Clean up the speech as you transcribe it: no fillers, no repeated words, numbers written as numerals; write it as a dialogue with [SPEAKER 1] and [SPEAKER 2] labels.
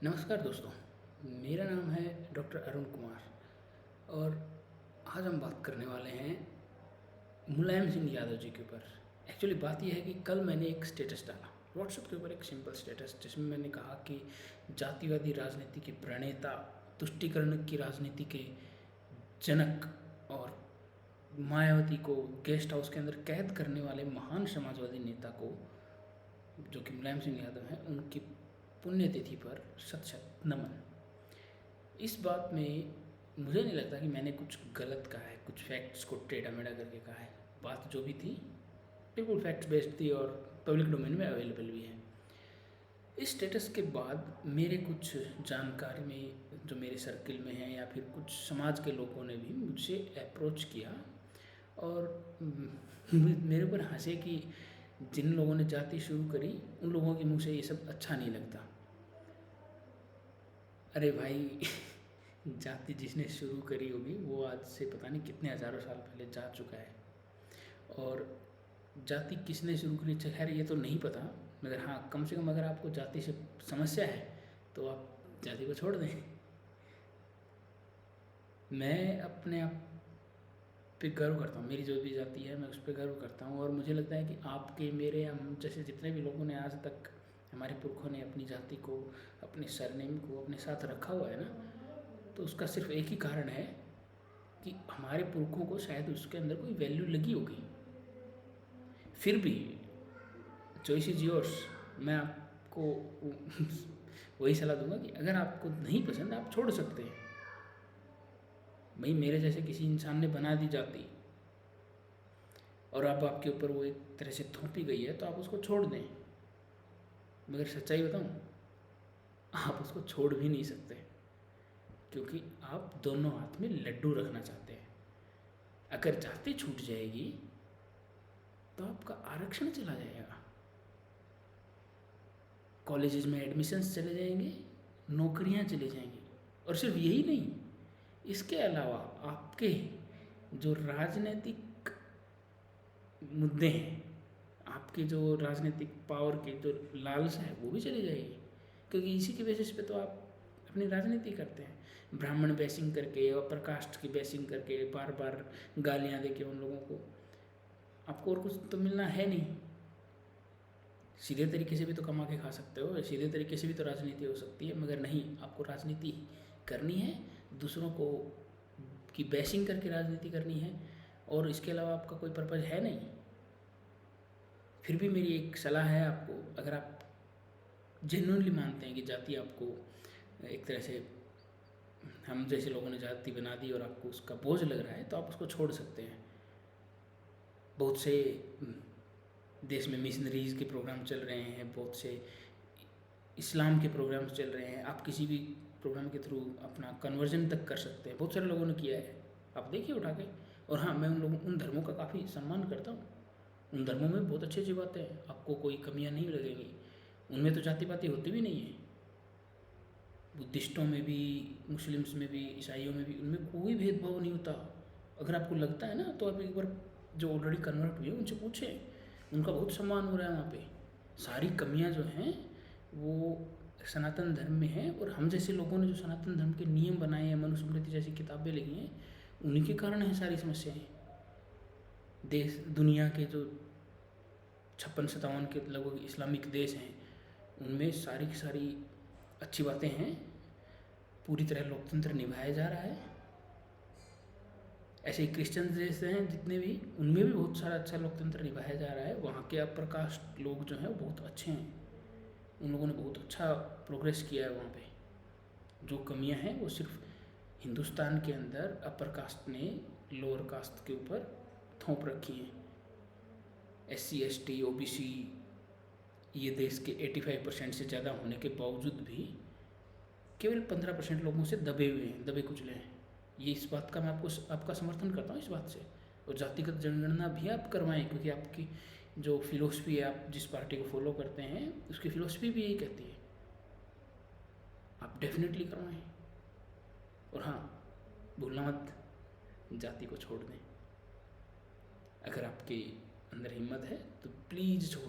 [SPEAKER 1] नमस्कार दोस्तों, मेरा नाम है डॉक्टर अरुण कुमार और आज हम बात करने वाले हैं मुलायम सिंह यादव जी के ऊपर। एक्चुअली बात यह है कि कल मैंने एक स्टेटस डाला व्हाट्सएप के ऊपर, एक सिंपल स्टेटस जिसमें मैंने कहा कि जातिवादी राजनीति के प्रणेता, तुष्टीकरण की राजनीति के जनक और मायावती को गेस्ट हाउस के अंदर कैद करने वाले महान समाजवादी नेता को, जो कि मुलायम सिंह यादव हैं, उनकी पुण्यतिथि पर शत शत नमन। इस बात में मुझे नहीं लगता कि मैंने कुछ गलत कहा है, कुछ फैक्ट्स को टेढ़ा मेढ़ा करके कहा है। बात जो भी थी बिल्कुल फैक्ट्स बेस्ड थी और पब्लिक डोमेन में अवेलेबल भी है। इस स्टेटस के बाद मेरे कुछ जानकार में, जो मेरे सर्किल में हैं, या फिर कुछ समाज के लोगों ने भी मुझसे अप्रोच किया और मेरे ऊपर हंसे कि जिन लोगों ने जाति शुरू करी उन लोगों के मुँह से ये सब अच्छा नहीं लगता। अरे भाई जाति जिसने शुरू करी होगी वो आज से पता नहीं कितने हज़ारों साल पहले जा चुका है, और जाति किसने शुरू करी, खैर ये तो नहीं पता, मगर हाँ, कम से कम अगर आपको जाति से समस्या है तो आप जाति को छोड़ दें। मैं अपने आप पे गर्व करता हूँ, मेरी जो भी जाति है मैं उस पर गर्व करता हूँ, और मुझे लगता है कि आपके, मेरे, हम जैसे जितने भी लोगों ने आज तक, हमारे पुरखों ने अपनी जाति को, अपने सरनेम को अपने साथ रखा हुआ है ना, तो उसका सिर्फ एक ही कारण है कि हमारे पुरखों को शायद उसके अंदर कोई वैल्यू लगी होगी। फिर भी चॉइस इज योर्स। मैं आपको वही सलाह दूंगा कि अगर आपको नहीं पसंद आप छोड़ सकते हैं। भाई मेरे जैसे किसी इंसान ने बना दी जाति और अब आपके ऊपर वो एक तरह से थोपी गई है तो आप उसको छोड़ दें, मगर सच्चाई बताऊं, आप उसको छोड़ भी नहीं सकते, क्योंकि आप दोनों हाथ में लड्डू रखना चाहते हैं। अगर जाति छूट जाएगी तो आपका आरक्षण चला जाएगा, कॉलेजेस में एडमिशन्स चले जाएंगे, नौकरियां चली जाएंगी, और सिर्फ यही नहीं, इसके अलावा आपके जो राजनीतिक मुद्दे हैं, आपके जो राजनीतिक पावर के जो लालसा है वो भी चली जाएगी, क्योंकि इसी की बेसिस पे तो आप अपनी राजनीति करते हैं। ब्राह्मण बेसिंग करके और प्रकास्ट की बेसिंग करके बार बार गालियाँ दे के उन लोगों को, आपको और कुछ तो मिलना है नहीं। सीधे तरीके से भी तो कमा के खा सकते हो, सीधे तरीके से भी तो राजनीति हो सकती है, मगर नहीं, आपको राजनीति करनी है, दूसरों को की बैशिंग करके राजनीति करनी है, और इसके अलावा आपका कोई पर्पज़ है नहीं। फिर भी मेरी एक सलाह है आपको, अगर आप जेन्युइनली मानते हैं कि जाति आपको एक तरह से, हम जैसे लोगों ने जाति बना दी और आपको उसका बोझ लग रहा है, तो आप उसको छोड़ सकते हैं। बहुत से देश में मिशनरीज़ के प्रोग्राम चल रहे हैं, बहुत से इस्लाम के प्रोग्राम्स चल रहे हैं, आप किसी भी प्रोग्राम के थ्रू अपना कन्वर्जन तक कर सकते हैं। बहुत सारे लोगों ने किया है, आप देखिए उठा के। और हाँ, मैं उन धर्मों का काफ़ी सम्मान करता हूँ, उन धर्मों में बहुत अच्छी अच्छी बातें हैं, आपको कोई कमियाँ नहीं लगेंगी, उनमें तो जाति पाति होती भी नहीं है। बुद्धिस्टों में भी, मुस्लिम्स में भी, ईसाइयों में भी, उनमें कोई भेदभाव नहीं होता। अगर आपको लगता है ना, तो आप एक बार जो ऑलरेडी कन्वर्ट हुए उनसे पूछें, उनका बहुत सम्मान हो रहा है वहाँ पे। सारी कमियाँ जो हैं वो सनातन धर्म में है, और हम जैसे लोगों ने जो सनातन धर्म के नियम बनाए हैं, मनुस्मृति जैसी किताबें लिखी हैं, उन्हीं के कारण है सारी समस्याएं। देश दुनिया के जो 56-57 के लगभग इस्लामिक देश हैं, उनमें सारी की सारी अच्छी बातें हैं, पूरी तरह लोकतंत्र निभाया जा रहा है। ऐसे ही क्रिश्चियन देश हैं जितने भी, उनमें भी बहुत सारा अच्छा लोकतंत्र निभाया जा रहा है। वहाँ के अपर कास्ट लोग जो हैं वो बहुत अच्छे हैं, उन लोगों ने बहुत अच्छा प्रोग्रेस किया है वहाँ पे। जो कमियाँ हैं वो सिर्फ हिंदुस्तान के अंदर अपर कास्ट ने लोअर कास्ट के ऊपर थोप रखी हैं। SC ST OBC ये देश के 85% से ज़्यादा होने के बावजूद भी केवल 15% लोगों से दबे हुए हैं, दबे कुचले हैं। ये इस बात का मैं आपका समर्थन करता हूँ इस बात से। और जातिगत जनगणना भी आप करवाएं, क्योंकि आपकी जो फिलोसफी है, आप जिस पार्टी को फॉलो करते हैं, उसकी फिलोसफी भी यही कहती है, आप डेफिनेटली करवाएं। और हाँ, भूलना मत, जाति को छोड़ दें। अगर आपके अंदर हिम्मत है तो प्लीज़ छोड़